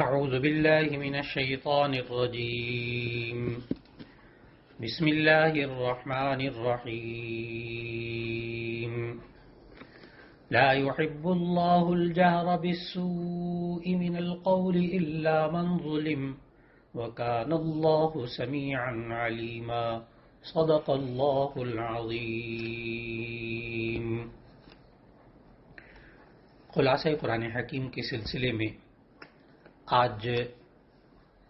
أعوذ بالله من الشيطان الرجيم بسم الله الرحمن الرحيم لا يحب الله الجهر بالسوء من القول إلا من ظلم وكان الله سميعا عليما صدق الله العظيم۔ خلاصہ قرآن حکیم کے سلسلے میں آج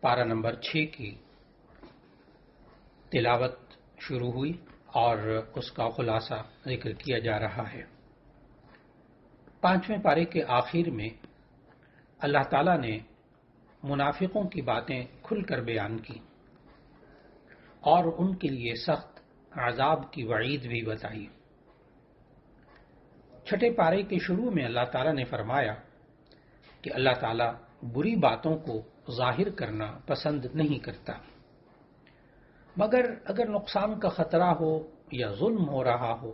پارہ نمبر 6 کی تلاوت شروع ہوئی اور اس کا خلاصہ ذکر کیا جا رہا ہے۔ 5ویں پارے کے آخر میں اللہ تعالیٰ نے منافقوں کی باتیں کھل کر بیان کی اور ان کے لیے سخت عذاب کی وعید بھی بتائی۔ 6 پارے کے شروع میں اللہ تعالیٰ نے فرمایا کہ اللہ تعالیٰ بری باتوں کو ظاہر کرنا پسند نہیں کرتا، مگر اگر نقصان کا خطرہ ہو یا ظلم ہو رہا ہو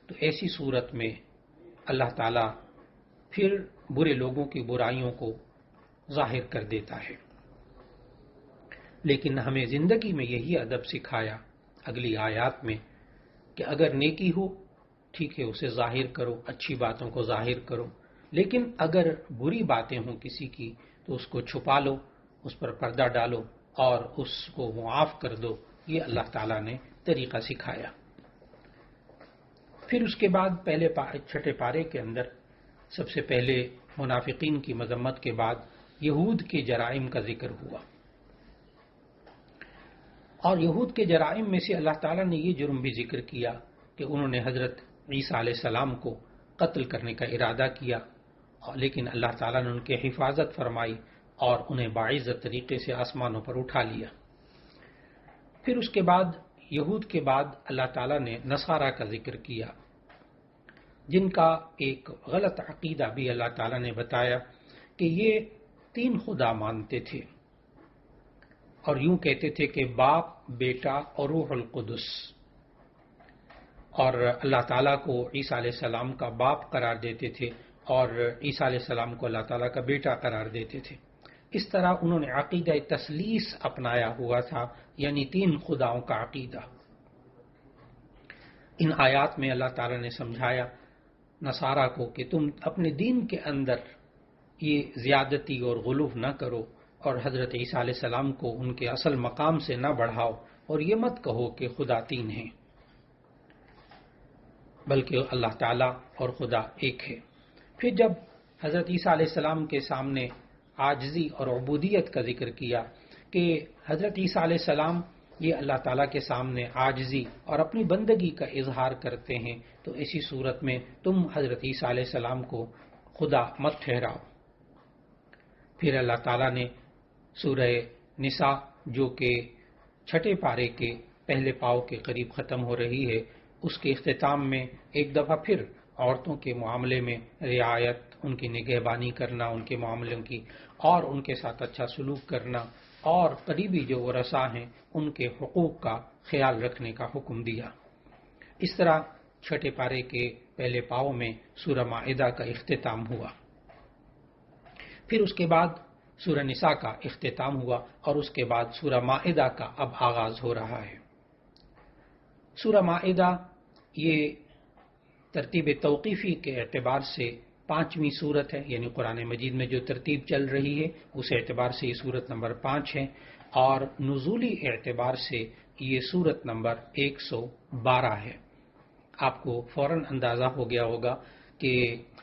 تو ایسی صورت میں اللہ تعالیٰ پھر برے لوگوں کی برائیوں کو ظاہر کر دیتا ہے۔ لیکن ہمیں زندگی میں یہی ادب سکھایا اگلی آیات میں کہ اگر نیکی ہو ٹھیک ہے، اسے ظاہر کرو، اچھی باتوں کو ظاہر کرو، لیکن اگر بری باتیں ہوں کسی کی تو اس کو چھپا لو، اس پر پردہ ڈالو اور اس کو معاف کر دو۔ یہ اللہ تعالیٰ نے طریقہ سکھایا۔ پھر اس کے بعد پہلے 6 پارے کے اندر سب سے پہلے منافقین کی مذمت کے بعد یہود کے جرائم کا ذکر ہوا، اور یہود کے جرائم میں سے اللہ تعالیٰ نے یہ جرم بھی ذکر کیا کہ انہوں نے حضرت عیسیٰ علیہ السلام کو قتل کرنے کا ارادہ کیا، لیکن اللہ تعالیٰ نے ان کی حفاظت فرمائی اور انہیں باعزت طریقے سے آسمانوں پر اٹھا لیا۔ پھر اس کے بعد یہود کے بعد اللہ تعالیٰ نے نصارہ کا ذکر کیا، جن کا ایک غلط عقیدہ بھی اللہ تعالیٰ نے بتایا کہ یہ 3 خدا مانتے تھے اور یوں کہتے تھے کہ باپ، بیٹا اور روح القدس، اور اللہ تعالیٰ کو عیسیٰ علیہ السلام کا باپ قرار دیتے تھے اور عیسیٰ علیہ السلام کو اللہ تعالیٰ کا بیٹا قرار دیتے تھے۔ اس طرح انہوں نے عقیدہ تثلیث اپنایا ہوا تھا، یعنی 3 خداؤں کا عقیدہ۔ ان آیات میں اللہ تعالیٰ نے سمجھایا نصارہ کو کہ تم اپنے دین کے اندر یہ زیادتی اور غلو نہ کرو اور حضرت عیسیٰ علیہ السلام کو ان کے اصل مقام سے نہ بڑھاؤ، اور یہ مت کہو کہ خدا 3 ہیں، بلکہ اللہ تعالیٰ اور خدا ایک ہے۔ پھر جب حضرت عیسیٰ علیہ السلام کے سامنے عاجزی اور عبودیت کا ذکر کیا کہ حضرت عیسیٰ علیہ السلام یہ اللہ تعالیٰ کے سامنے عاجزی اور اپنی بندگی کا اظہار کرتے ہیں، تو اسی صورت میں تم حضرت عیسیٰ علیہ السلام کو خدا مت ٹھہراؤ۔ پھر اللہ تعالیٰ نے سورہ نساء جو کہ 6 پارے کے پہلے پاؤ کے قریب ختم ہو رہی ہے، اس کے اختتام میں ایک دفعہ پھر عورتوں کے معاملے میں رعایت، ان کی نگہبانی کرنا، ان کے معاملوں کی، اور ان کے ساتھ اچھا سلوک کرنا، اور قریبی جو ورثاء ہیں ان کے حقوق کا خیال رکھنے کا حکم دیا۔ اس طرح 6 پارے کے پہلے پاؤں میں سورہ مائدہ کا اختتام ہوا۔ پھر اس کے بعد سورہ نساء کا اختتام ہوا اور اس کے بعد سورہ مائدہ کا اب آغاز ہو رہا ہے۔ سورہ مائدہ یہ ترتیب توقیفی کے اعتبار سے 5ویں سورت ہے، یعنی قرآن مجید میں جو ترتیب چل رہی ہے اس اعتبار سے یہ سورت نمبر 5 ہے، اور نزولی اعتبار سے یہ سورت نمبر 112 ہے۔ آپ کو فوراً اندازہ ہو گیا ہوگا کہ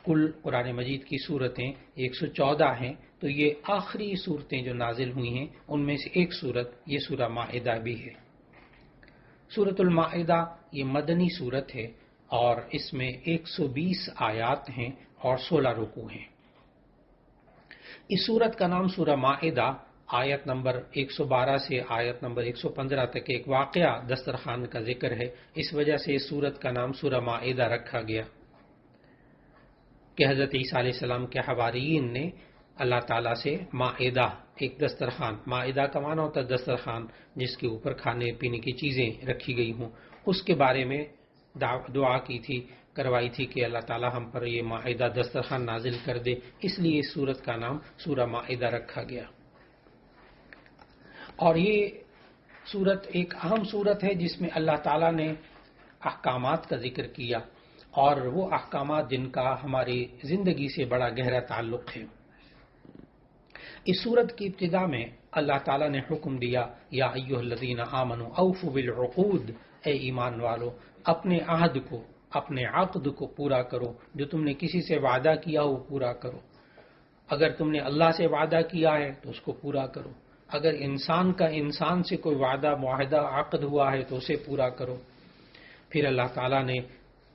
کل قرآن مجید کی صورتیں 114 ہیں، تو یہ آخری صورتیں جو نازل ہوئی ہیں ان میں سے ایک صورت یہ سورہ مائدہ بھی ہے۔ سورۃ المائدہ یہ مدنی صورت ہے اور اس میں 120 آیات ہیں اور 16 رکوع ہیں۔ اس صورت کا نام سورہ مائدہ آیت نمبر 112 سے آیت نمبر 115 تک ایک واقعہ دسترخوان کا ذکر ہے، اس وجہ سے اس صورت کا نام سورہ مائدہ رکھا گیا کہ حضرت عیسیٰ علیہ السلام کے حواریین نے اللہ تعالیٰ سے مائدہ، ایک دسترخوان، مائدہ کا معنی ہوتا ہے دسترخوان جس کے اوپر کھانے پینے کی چیزیں رکھی گئی ہوں، اس کے بارے میں دعا کی تھی، کروائی تھی کہ اللہ تعالیٰ ہم پر یہ مائدہ دسترخوان نازل کر دے، اس لیے اس سورت کا نام سورہ مائدہ رکھا گیا۔ اور یہ سورت ایک اہم سورت ہے جس میں اللہ تعالیٰ نے احکامات کا ذکر کیا، اور وہ احکامات جن کا ہماری زندگی سے بڑا گہرا تعلق ہے۔ اس سورت کی ابتدا میں اللہ تعالیٰ نے حکم دیا، یا ایھا الذین آمنوا اوفوا بالعقود، اے ایمان والو اپنے عہد کو، اپنے عقد کو پورا کرو، جو تم نے کسی سے وعدہ کیا وہ پورا کرو۔ اگر تم نے اللہ سے وعدہ کیا ہے تو اس کو پورا کرو، اگر انسان کا انسان سے کوئی وعدہ معاہدہ عقد ہوا ہے تو اسے پورا کرو۔ پھر اللہ تعالیٰ نے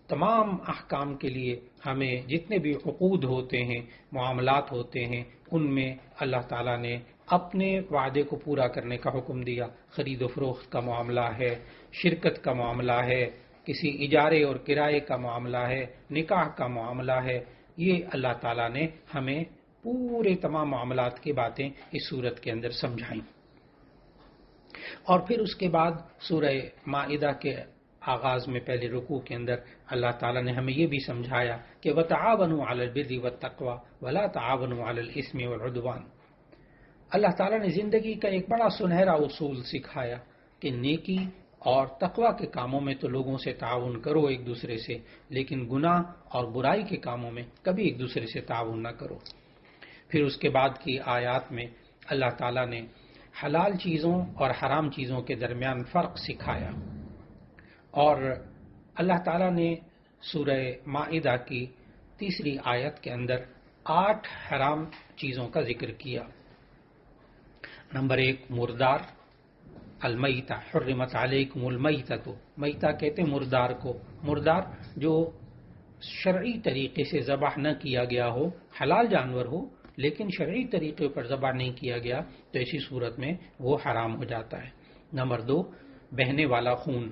تمام احکام کے لیے ہمیں جتنے بھی عقود ہوتے ہیں، معاملات ہوتے ہیں، ان میں اللہ تعالیٰ نے اپنے وعدے کو پورا کرنے کا حکم دیا۔ خرید و فروخت کا معاملہ ہے، شرکت کا معاملہ ہے، کسی اجارے اور کرائے کا معاملہ ہے، نکاح کا معاملہ ہے، یہ اللہ تعالیٰ نے ہمیں پورے تمام معاملات کی باتیں اس سورت کے اندر سمجھائیں۔ اور پھر اس کے بعد سورہ مائدہ کے آغاز میں پہلے رکوع کے اندر اللہ تعالیٰ نے ہمیں یہ بھی سمجھایا کہ وَتَعَاوَنُوا عَلَى الْبِرِّ وَالتَّقْوَى وَلَا تَعَاوَنُوا عَلَى الْإِثْمِ وَالْعُدْوَانِ۔ اللہ تعالیٰ نے زندگی کا ایک بڑا سنہرا اصول سکھایا کہ نیکی اور تقوی کے کاموں میں تو لوگوں سے تعاون کرو ایک دوسرے سے، لیکن گناہ اور برائی کے کاموں میں کبھی ایک دوسرے سے تعاون نہ کرو۔ پھر اس کے بعد کی آیات میں اللہ تعالیٰ نے حلال چیزوں اور حرام چیزوں کے درمیان فرق سکھایا، اور اللہ تعالیٰ نے سورہ مائدہ کی 3 آیت کے اندر 8 حرام چیزوں کا ذکر کیا۔ نمبر 1 مردار، المیتہ، حرمت علیکم المیتۃ، میتہ کہتے ہیں مردار کو، مردار جو شرعی طریقے سے ذبح نہ کیا گیا ہو، حلال جانور ہو لیکن شرعی طریقے پر ذبح نہیں کیا گیا تو ایسی صورت میں وہ حرام ہو جاتا ہے۔ نمبر 2 بہنے والا خون۔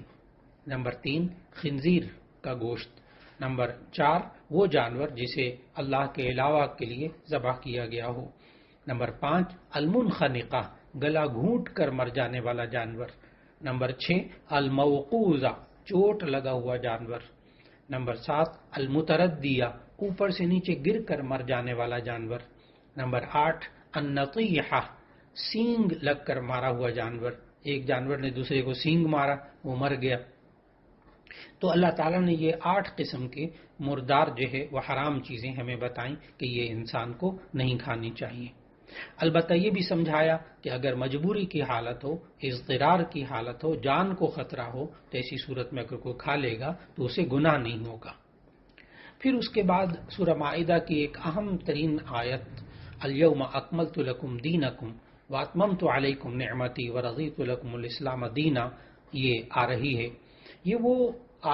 نمبر 3 خنزیر کا گوشت۔ نمبر 4 وہ جانور جسے اللہ کے علاوہ کے لیے ذبح کیا گیا ہو۔ نمبر 5 المنخنقہ، گلا گھونٹ کر مر جانے والا جانور۔ نمبر 6 الموقوذہ، چوٹ لگا ہوا جانور۔ نمبر 7 المتردیہ، اوپر سے نیچے گر کر مر جانے والا جانور۔ نمبر 8 النطیحہ، سینگ لگ کر مارا ہوا جانور، ایک جانور نے دوسرے کو سینگ مارا وہ مر گیا۔ تو اللہ تعالیٰ نے یہ 8 قسم کے مردار جو ہے وہ حرام چیزیں ہمیں بتائیں کہ یہ انسان کو نہیں کھانی چاہیے۔ البتہ یہ بھی سمجھایا کہ اگر مجبوری کی حالت ہو، اضطرار کی حالت ہو، جان کو خطرہ ہو تو ایسی صورت میں اگر کوئی کھا لے گا تو اسے گناہ نہیں ہوگا۔ پھر اس کے بعد سورہ مائدہ کی ایک اہم ترین آیت الیوم اکملت لکم دینکم واتممت علیکم نعمتی ورضیت لکم الاسلام دینا، یہ آ رہی ہے۔ یہ وہ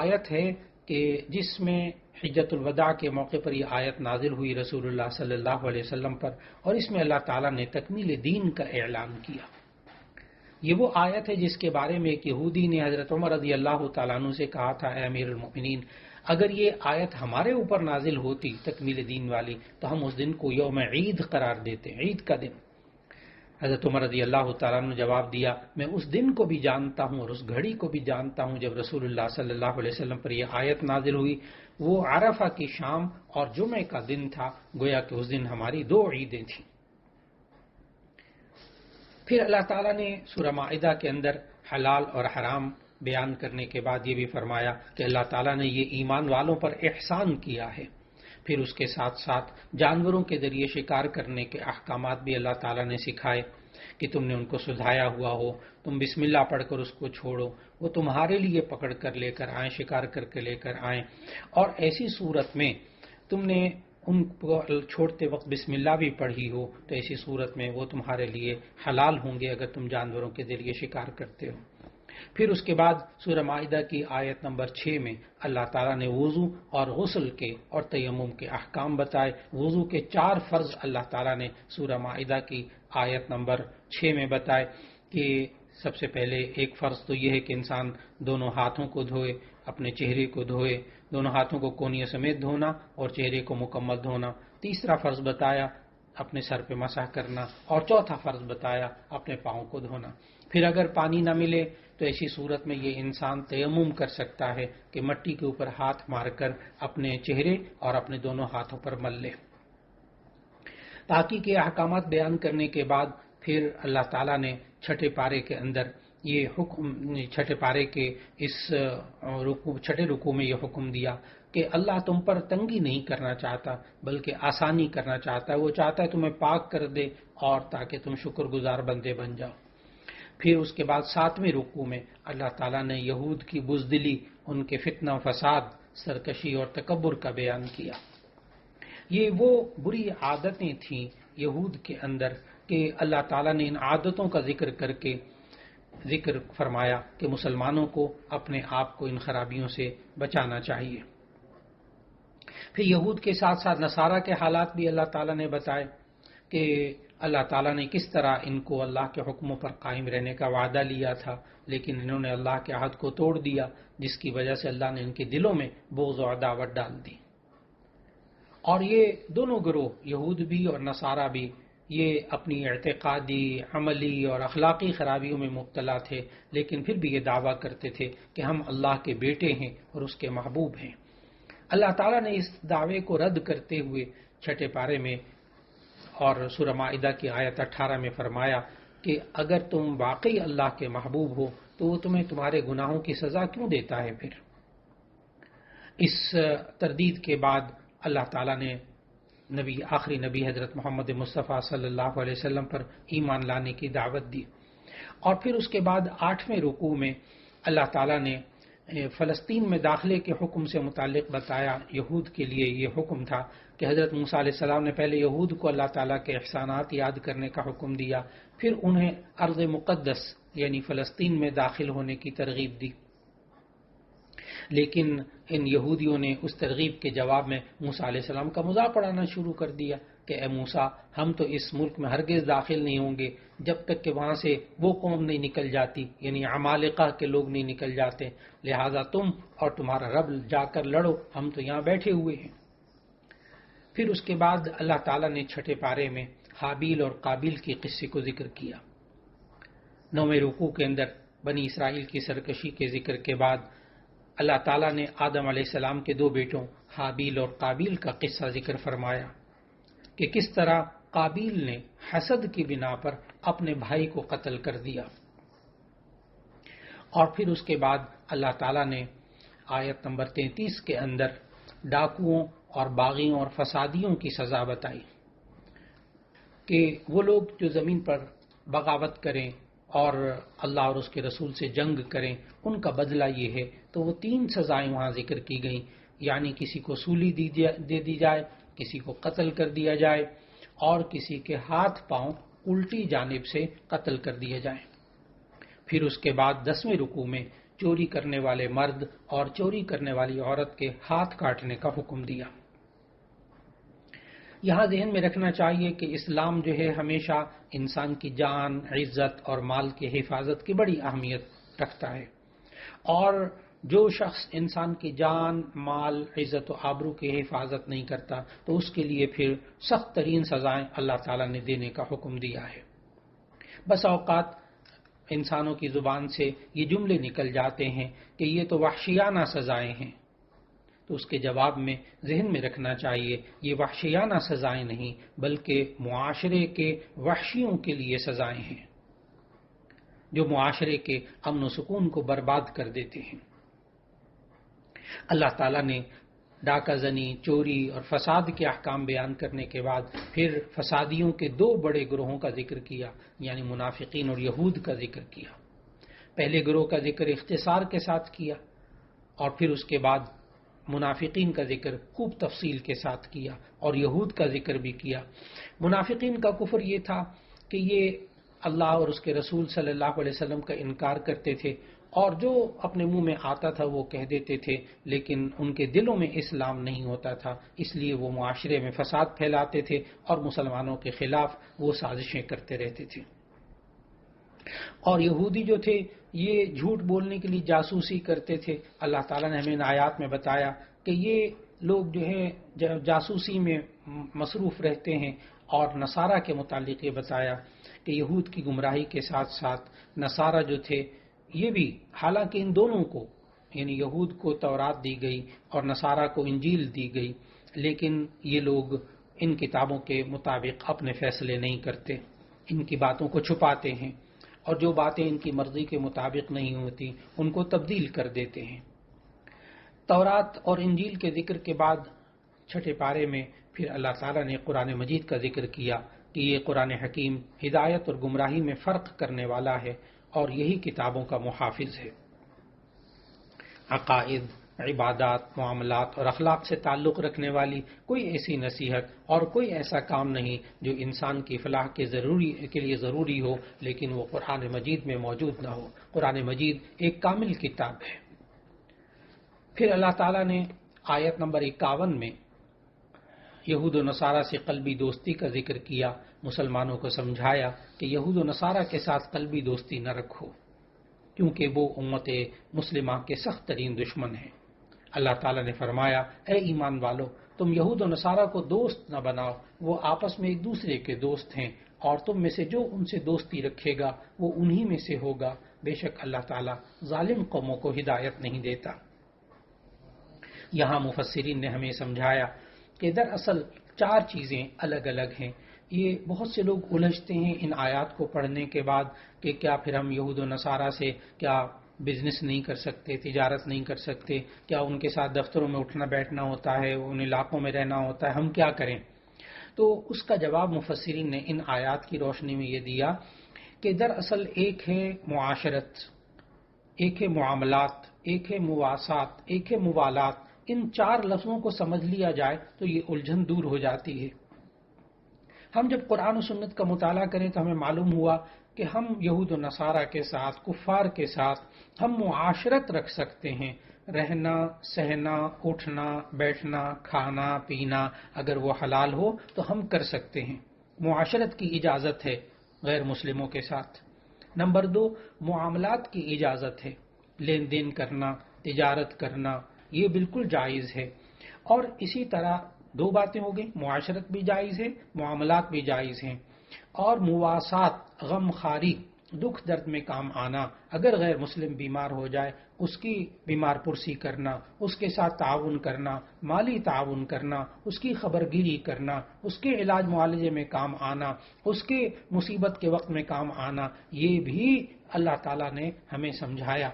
آیت ہے کہ جس میں حجۃ الوداع کے موقع پر یہ آیت نازل ہوئی رسول اللہ صلی اللہ علیہ وسلم پر، اور اس میں اللہ تعالیٰ نے تکمیل دین کا اعلان کیا۔ یہ وہ آیت ہے جس کے بارے میں ایک یہودی نے حضرت عمر رضی اللہ تعالیٰ عنہ سے کہا تھا، اے امیر المؤمنین، اگر یہ آیت ہمارے اوپر نازل ہوتی تکمیل دین والی تو ہم اس دن کو یوم عید قرار دیتے، عید کا دن۔ حضرت عمر رضی اللہ تعالیٰ نے جواب دیا، میں اس دن کو بھی جانتا ہوں اور اس گھڑی کو بھی جانتا ہوں جب رسول اللہ صلی اللہ علیہ وسلم پر یہ آیت نازل ہوئی۔ وہ عرفہ کی شام اور جمعہ کا دن تھا، گویا کہ اس دن ہماری 2 عیدیں تھیں۔ پھر اللہ تعالیٰ نے سورہ مائدہ کے اندر حلال اور حرام بیان کرنے کے بعد یہ بھی فرمایا کہ اللہ تعالیٰ نے یہ ایمان والوں پر احسان کیا ہے۔ پھر اس کے ساتھ ساتھ جانوروں کے ذریعے شکار کرنے کے احکامات بھی اللہ تعالیٰ نے سکھائے کہ تم نے ان کو سدھایا ہوا ہو، تم بسم اللہ پڑھ کر اس کو چھوڑو، وہ تمہارے لیے پکڑ کر لے کر آئیں، شکار کر کے لے کر آئیں، اور ایسی صورت میں تم نے ان کو چھوڑتے وقت بسم اللہ بھی پڑھی ہو تو ایسی صورت میں وہ تمہارے لیے حلال ہوں گے اگر تم جانوروں کے ذریعے شکار کرتے ہو۔ پھر اس کے بعد سورہ مائدہ کی آیت نمبر 6 میں اللہ تعالیٰ نے وضو اور غسل کے اور تیمم کے احکام بتائے۔ وضو کے 4 فرض اللہ تعالیٰ نے سورہ مائدہ کی آیت نمبر 6 میں بتائے کہ سب سے پہلے ایک فرض تو یہ ہے کہ انسان دونوں ہاتھوں کو دھوئے، اپنے چہرے کو دھوئے، دونوں ہاتھوں کو کونیوں سمیت دھونا اور چہرے کو مکمل دھونا۔ تیسرا فرض بتایا اپنے سر پہ مسح کرنا، اور چوتھا فرض بتایا اپنے پاؤں کو دھونا۔ پھر اگر پانی نہ ملے تو ایسی صورت میں یہ انسان تیمم کر سکتا ہے کہ مٹی کے اوپر ہاتھ مار کر اپنے چہرے اور اپنے دونوں ہاتھوں پر مل لے۔ باقی کے احکامات بیان کرنے کے بعد پھر اللہ تعالیٰ نے چھٹے پارے کے اندر یہ حکم، چھٹے پارے کے اس چھٹے رکوع میں یہ حکم دیا کہ اللہ تم پر تنگی نہیں کرنا چاہتا بلکہ آسانی کرنا چاہتا ہے۔ وہ چاہتا ہے تمہیں پاک کر دے اور تاکہ تم شکر گزار بندے بن جاؤ۔ پھر اس کے بعد 7ویں رکوع میں اللہ تعالیٰ نے یہود کی بزدلی، ان کے فتنہ و فساد، سرکشی اور تکبر کا بیان کیا۔ یہ وہ بری عادتیں تھیں یہود کے اندر کہ اللہ تعالیٰ نے ان عادتوں کا ذکر کر کے ذکر فرمایا کہ مسلمانوں کو اپنے آپ کو ان خرابیوں سے بچانا چاہیے۔ پھر یہود کے ساتھ ساتھ نصارہ کے حالات بھی اللہ تعالیٰ نے بتائے کہ اللہ تعالیٰ نے کس طرح ان کو اللہ کے حکموں پر قائم رہنے کا وعدہ لیا تھا، لیکن انہوں نے اللہ کے عہد کو توڑ دیا، جس کی وجہ سے اللہ نے ان کے دلوں میں بغض و عداوت ڈال دی۔ اور یہ دونوں گروہ، یہود بھی اور نصارہ بھی، یہ اپنی اعتقادی، عملی اور اخلاقی خرابیوں میں مبتلا تھے، لیکن پھر بھی یہ دعویٰ کرتے تھے کہ ہم اللہ کے بیٹے ہیں اور اس کے محبوب ہیں۔ اللہ تعالیٰ نے اس دعوے کو رد کرتے ہوئے چھٹے پارے میں اور سورہ مائدہ کی آیت 18 میں فرمایا کہ اگر تم واقعی اللہ کے محبوب ہو تو وہ تمہیں تمہارے گناہوں کی سزا کیوں دیتا ہے؟ پھر اس تردید کے بعد اللہ تعالیٰ نے آخری نبی حضرت محمد مصطفیٰ صلی اللہ علیہ وسلم پر ایمان لانے کی دعوت دی۔ اور پھر اس کے بعد 8ویں رکوع میں اللہ تعالیٰ نے فلسطین میں داخلے کے حکم سے متعلق بتایا۔ یہود کے لیے یہ حکم تھا کہ حضرت موسیٰ علیہ السلام نے پہلے یہود کو اللہ تعالیٰ کے احسانات یاد کرنے کا حکم دیا، پھر انہیں ارض مقدس یعنی فلسطین میں داخل ہونے کی ترغیب دی، لیکن ان یہودیوں نے اس ترغیب کے جواب میں موسیٰ علیہ السلام کا مذاق اڑانا شروع کر دیا کہ اے موسیٰ، ہم تو اس ملک میں ہرگز داخل نہیں ہوں گے جب تک کہ وہاں سے وہ قوم نہیں نکل جاتی، یعنی عمالقہ کے لوگ نہیں نکل جاتے، لہٰذا تم اور تمہارا رب جا کر لڑو، ہم تو یہاں بیٹھے ہوئے ہیں۔ پھر اس کے بعد اللہ تعالیٰ نے چھٹے پارے میں حابیل اور قابیل کی قصے کو ذکر کیا۔ 9ویں رکوع کے اندر بنی اسرائیل کی سرکشی کے ذکر کے بعد اللہ تعالیٰ نے آدم علیہ السلام کے 2 بیٹوں حابیل اور قابیل کا قصہ ذکر فرمایا کہ کس طرح قابیل نے حسد کی بنا پر اپنے بھائی کو قتل کر دیا۔ اور پھر اس کے بعد اللہ تعالیٰ نے آیت نمبر 33 کے اندر ڈاکوؤں اور باغیوں اور فسادیوں کی سزا بتائی کہ وہ لوگ جو زمین پر بغاوت کریں اور اللہ اور اس کے رسول سے جنگ کریں، ان کا بدلہ یہ ہے۔ تو وہ 3 سزائیں وہاں ذکر کی گئیں، یعنی کسی کو سولی دے دی جائے، کسی کو قتل کر دیا جائے اور کسی کے ہاتھ پاؤں الٹی جانب سے قتل کر دیے جائیں۔ پھر اس کے بعد 10ویں رکوع میں چوری کرنے والے مرد اور چوری کرنے والی عورت کے ہاتھ کاٹنے کا حکم دیا۔ یہاں ذہن میں رکھنا چاہیے کہ اسلام جو ہے ہمیشہ انسان کی جان، عزت اور مال کی حفاظت کی بڑی اہمیت رکھتا ہے، اور جو شخص انسان کی جان، مال، عزت و آبرو کی حفاظت نہیں کرتا تو اس کے لیے پھر سخت ترین سزائیں اللہ تعالیٰ نے دینے کا حکم دیا ہے۔ بس اوقات انسانوں کی زبان سے یہ جملے نکل جاتے ہیں کہ یہ تو وحشیانہ سزائیں ہیں، تو اس کے جواب میں ذہن میں رکھنا چاہیے یہ وحشیانہ سزائیں نہیں بلکہ معاشرے کے وحشیوں کے لیے سزائیں ہیں جو معاشرے کے امن و سکون کو برباد کر دیتے ہیں۔ اللہ تعالیٰ نے ڈاکہ زنی، چوری اور فساد کے احکام بیان کرنے کے بعد پھر فسادیوں کے 2 بڑے گروہوں کا ذکر کیا، یعنی منافقین اور یہود کا ذکر کیا۔ پہلے گروہ کا ذکر اختصار کے ساتھ کیا اور پھر اس کے بعد منافقین کا ذکر خوب تفصیل کے ساتھ کیا اور یہود کا ذکر بھی کیا۔ منافقین کا کفر یہ تھا کہ یہ اللہ اور اس کے رسول صلی اللہ علیہ وسلم کا انکار کرتے تھے اور جو اپنے منہ میں آتا تھا وہ کہہ دیتے تھے، لیکن ان کے دلوں میں اسلام نہیں ہوتا تھا، اس لیے وہ معاشرے میں فساد پھیلاتے تھے اور مسلمانوں کے خلاف وہ سازشیں کرتے رہتے تھے۔ اور یہودی جو تھے یہ جھوٹ بولنے کے لیے جاسوسی کرتے تھے۔ اللہ تعالیٰ نے ہمیں ان آیات میں بتایا کہ یہ لوگ جو ہے جاسوسی میں مصروف رہتے ہیں، اور نصارہ کے متعلق یہ بتایا کہ یہود کی گمراہی کے ساتھ ساتھ نصارہ جو تھے یہ بھی، حالانکہ ان دونوں کو یعنی یہود کو تورات دی گئی اور نصارہ کو انجیل دی گئی، لیکن یہ لوگ ان کتابوں کے مطابق اپنے فیصلے نہیں کرتے، ان کی باتوں کو چھپاتے ہیں، اور جو باتیں ان کی مرضی کے مطابق نہیں ہوتی ان کو تبدیل کر دیتے ہیں۔ تورات اور انجیل کے ذکر کے بعد چھٹے پارے میں پھر اللہ تعالیٰ نے قرآن مجید کا ذکر کیا کہ یہ قرآن حکیم ہدایت اور گمراہی میں فرق کرنے والا ہے اور یہی کتابوں کا محافظ ہے۔ عقائد، عبادات، معاملات اور اخلاق سے تعلق رکھنے والی کوئی ایسی نصیحت اور کوئی ایسا کام نہیں جو انسان کی فلاح کے لیے ضروری ہو لیکن وہ قرآن مجید میں موجود نہ ہو۔ قرآن مجید ایک کامل کتاب ہے۔ پھر اللہ تعالیٰ نے آیت نمبر 51 میں یہود و نصارہ سے قلبی دوستی کا ذکر کیا، مسلمانوں کو سمجھایا کہ یہود و نصارہ کے ساتھ قلبی دوستی نہ رکھو کیونکہ وہ امت مسلمہ کے سخت ترین دشمن ہیں۔ اللہ تعالیٰ نے فرمایا، اے ایمان والو، تم یہود و نصارہ کو دوست نہ بناؤ، وہ آپس میں ایک دوسرے کے دوست ہیں، اور تم میں سے جو ان سے دوستی رکھے گا وہ انہی میں سے ہوگا، بے شک اللہ تعالیٰ ظالم قوموں کو ہدایت نہیں دیتا۔ یہاں مفسرین نے ہمیں سمجھایا کہ دراصل 4 چیزیں الگ الگ ہیں۔ یہ بہت سے لوگ الجھتے ہیں ان آیات کو پڑھنے کے بعد کہ کیا پھر ہم یہود و نصارہ سے کیا بزنس نہیں کر سکتے، تجارت نہیں کر سکتے، کیا ان کے ساتھ دفتروں میں اٹھنا بیٹھنا ہوتا ہے، ان علاقوں میں رہنا ہوتا ہے، ہم کیا کریں؟ تو اس کا جواب مفسرین نے ان آیات کی روشنی میں یہ دیا کہ دراصل ایک ہے معاشرت، ایک ہے معاملات، ایک ہے مواسات، ایک ہے موالات۔ ان 4 لفظوں کو سمجھ لیا جائے تو یہ الجھن دور ہو جاتی ہے۔ ہم جب قرآن و سنت کا مطالعہ کریں تو ہمیں معلوم ہوا کہ ہم یہود و نصارہ کے ساتھ، کفار کے ساتھ ہم معاشرت رکھ سکتے ہیں، رہنا، سہنا، اٹھنا، بیٹھنا، کھانا، پینا، اگر وہ حلال ہو تو ہم کر سکتے ہیں۔ معاشرت کی اجازت ہے غیر مسلموں کے ساتھ۔ نمبر 2، معاملات کی اجازت ہے، لین دین کرنا، تجارت کرنا، یہ بالکل جائز ہے۔ اور اسی طرح 2 باتیں ہو گئی، معاشرت بھی جائز ہے، معاملات بھی جائز ہیں۔ اور مواسات، غم خاری، دکھ درد میں کام آنا، اگر غیر مسلم بیمار ہو جائے اس کی بیمار پرسی کرنا، اس کے ساتھ تعاون کرنا، مالی تعاون کرنا، اس کی خبرگیری کرنا، اس کے علاج معالجے میں کام آنا، اس کے مصیبت کے وقت میں کام آنا، یہ بھی اللہ تعالیٰ نے ہمیں سمجھایا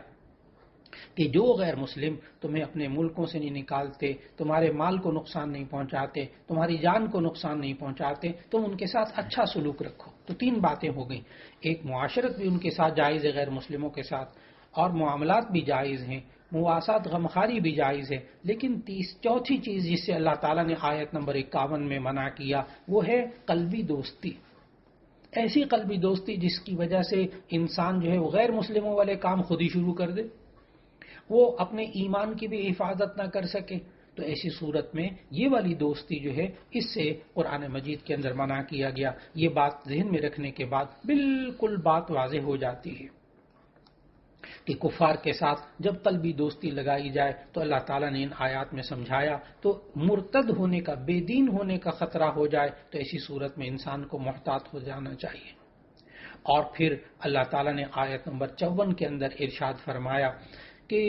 کہ جو غیر مسلم تمہیں اپنے ملکوں سے نہیں نکالتے، تمہارے مال کو نقصان نہیں پہنچاتے، تمہاری جان کو نقصان نہیں پہنچاتے، تم ان کے ساتھ اچھا سلوک رکھو۔ تو 3 باتیں ہو گئیں، ایک معاشرت بھی ان کے ساتھ جائز ہے غیر مسلموں کے ساتھ، اور معاملات بھی جائز ہیں، مواسات غمخاری بھی جائز ہے، لیکن چوتھی چیز جس سے اللہ تعالیٰ نے آیت نمبر 51 میں منع کیا وہ ہے قلبی دوستی۔ ایسی قلبی دوستی جس کی وجہ سے انسان جو ہے وہ غیر مسلموں والے کام خود ہی شروع کر دے، وہ اپنے ایمان کی بھی حفاظت نہ کر سکے، تو ایسی صورت میں یہ والی دوستی جو ہے اس سے قرآن مجید کے اندر منع کیا گیا۔ یہ بات ذہن میں رکھنے کے بعد بالکل بات واضح ہو جاتی ہے کہ کفار کے ساتھ جب قلبی دوستی لگائی جائے تو اللہ تعالیٰ نے ان آیات میں سمجھایا تو مرتد ہونے کا، بے دین ہونے کا خطرہ ہو جائے تو ایسی صورت میں انسان کو محتاط ہو جانا چاہیے۔ اور پھر اللہ تعالیٰ نے آیت نمبر 54 کے اندر ارشاد فرمایا کہ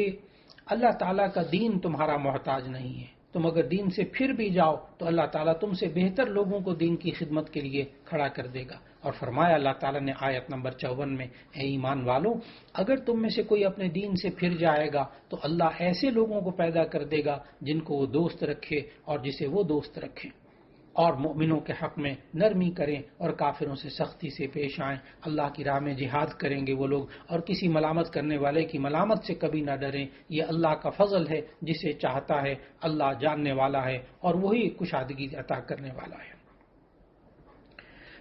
اللہ تعالیٰ کا دین تمہارا محتاج نہیں ہے، تم اگر دین سے پھر بھی جاؤ تو اللہ تعالیٰ تم سے بہتر لوگوں کو دین کی خدمت کے لیے کھڑا کر دے گا۔ اور فرمایا اللہ تعالیٰ نے آیت نمبر 54 میں، اے ایمان والو، اگر تم میں سے کوئی اپنے دین سے پھر جائے گا تو اللہ ایسے لوگوں کو پیدا کر دے گا جن کو وہ دوست رکھے اور جسے وہ دوست رکھے، اور مومنوں کے حق میں نرمی کریں اور کافروں سے سختی سے پیش آئیں۔ اللہ کی راہ میں جہاد کریں گے وہ لوگ، اور کسی ملامت کرنے والے کی ملامت سے کبھی نہ ڈریں، یہ اللہ کا فضل ہے، جسے چاہتا ہے اللہ جاننے والا ہے اور وہی کشادگی عطا کرنے والا ہے۔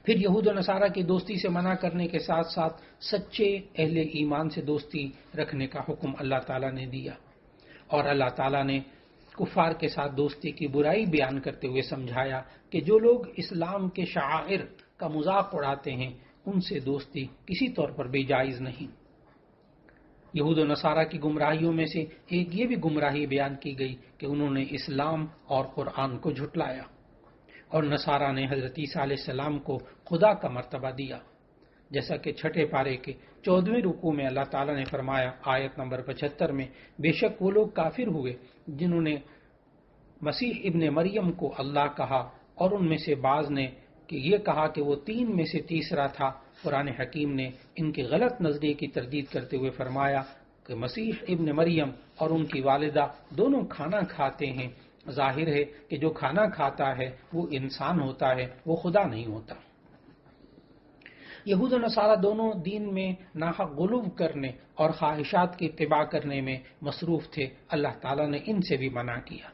پھر یہود و نصارہ کی دوستی سے منع کرنے کے ساتھ ساتھ سچے اہل ایمان سے دوستی رکھنے کا حکم اللہ تعالیٰ نے دیا، اور اللہ تعالیٰ نے کفار کے ساتھ دوستی کی برائی بیان کرتے ہوئے سمجھایا کہ جو لوگ اسلام کے شعائر کا مذاق اڑاتے ہیں ان سے دوستی کسی طور پر بھی جائز نہیں۔ یہود و نصارہ کی گمراہیوں میں سے ایک یہ بھی گمراہی بیان کی گئی کہ انہوں نے اسلام اور قرآن کو جھٹلایا، اور نصارہ نے حضرت عیسیٰ علیہ السلام کو خدا کا مرتبہ دیا، جیسا کہ چھٹے پارے کے 14ویں رکوع میں اللہ تعالیٰ نے فرمایا آیت نمبر 75 میں، بے شک وہ لوگ کافر ہوئے جنہوں نے مسیح ابن مریم کو اللہ کہا، اور ان میں سے بعض نے کہ یہ کہا کہ وہ 3 میں سے تیسرا تھا۔ قرآن حکیم نے ان کے غلط نظریے کی تردید کرتے ہوئے فرمایا کہ مسیح ابن مریم اور ان کی والدہ دونوں کھانا کھاتے ہیں، ظاہر ہے کہ جو کھانا کھاتا ہے وہ انسان ہوتا ہے، وہ خدا نہیں ہوتا۔ یہود و نصارہ دونوں دین میں ناحق غلو کرنے اور خواہشات کی اتباع کرنے میں مصروف تھے۔ اللہ تعالیٰ نے ان سے بھی منع کیا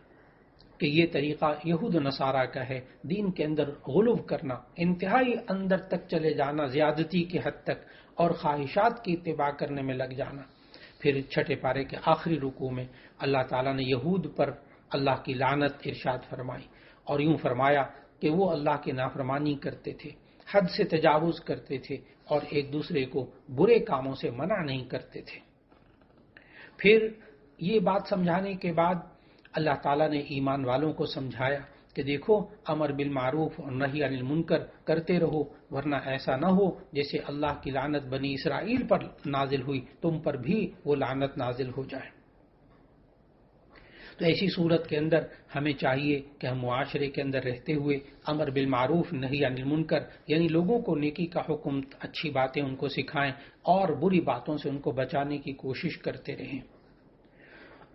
کہ یہ طریقہ یہود و نصارہ کا ہے، دین کے اندر غلو کرنا، انتہائی اندر تک چلے جانا، زیادتی کی حد تک، اور خواہشات کی اتباع کرنے میں لگ جانا۔ پھر چھٹے پارے کے آخری رکوع میں اللہ تعالیٰ نے یہود پر اللہ کی لعنت ارشاد فرمائی اور یوں فرمایا کہ وہ اللہ کی نافرمانی کرتے تھے، حد سے تجاوز کرتے تھے اور ایک دوسرے کو برے کاموں سے منع نہیں کرتے تھے۔ پھر یہ بات سمجھانے کے بعد اللہ تعالیٰ نے ایمان والوں کو سمجھایا کہ دیکھو، امر بالمعروف اور نہی عن المنکر کرتے رہو، ورنہ ایسا نہ ہو جیسے اللہ کی لعنت بنی اسرائیل پر نازل ہوئی، تم پر بھی وہ لعنت نازل ہو جائے۔ تو ایسی صورت کے اندر ہمیں چاہیے کہ ہم معاشرے کے اندر رہتے ہوئے امر بالمعروف نہی عن المنکر، یعنی لوگوں کو نیکی کا حکم، اچھی باتیں ان کو سکھائیں اور بری باتوں سے ان کو بچانے کی کوشش کرتے رہیں۔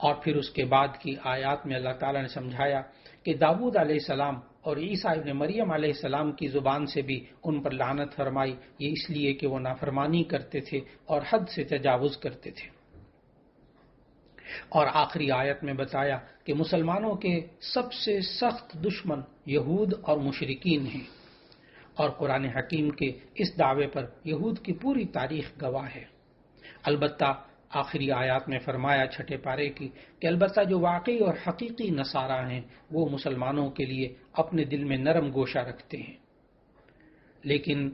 اور پھر اس کے بعد کی آیات میں اللہ تعالیٰ نے سمجھایا کہ داؤد علیہ السلام اور عیسیٰ ابن مریم علیہ السلام کی زبان سے بھی ان پر لعنت فرمائی، یہ اس لیے کہ وہ نافرمانی کرتے تھے اور حد سے تجاوز کرتے تھے۔ اور آخری آیت میں بتایا کہ مسلمانوں کے سب سے سخت دشمن یہود اور مشرکین ہیں، اور قرآن حکیم کے اس دعوے پر یہود کی پوری تاریخ گواہ ہے۔ البتہ آخری آیات میں فرمایا چھٹے پارے کی کہ البتہ جو واقعی اور حقیقی نصارہ ہیں وہ مسلمانوں کے لیے اپنے دل میں نرم گوشہ رکھتے ہیں، لیکن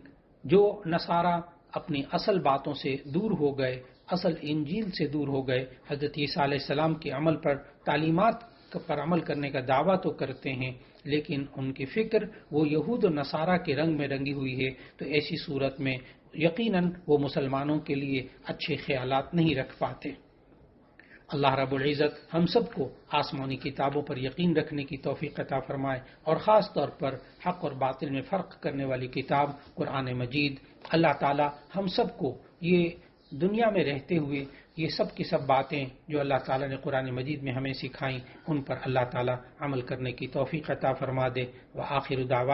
جو نصارہ اپنی اصل باتوں سے دور ہو گئے، اصل انجیل سے دور ہو گئے، حضرت عیسیٰ علیہ السلام کے عمل پر، تعلیمات پر عمل کرنے کا دعویٰ تو کرتے ہیں، لیکن ان کی فکر وہ یہود و نصارہ کے رنگ میں رنگی ہوئی ہے، تو ایسی صورت میں یقیناً وہ مسلمانوں کے لیے اچھے خیالات نہیں رکھ پاتے۔ اللہ رب العزت ہم سب کو آسمانی کتابوں پر یقین رکھنے کی توفیق عطا فرمائے، اور خاص طور پر حق اور باطل میں فرق کرنے والی کتاب قرآن مجید۔ اللہ تعالی ہم سب کو یہ دنیا میں رہتے ہوئے یہ سب کی سب باتیں جو اللہ تعالیٰ نے قرآن مجید میں ہمیں سکھائیں، ان پر اللہ تعالیٰ عمل کرنے کی توفیق عطا فرما دے۔ وآخر دعوانا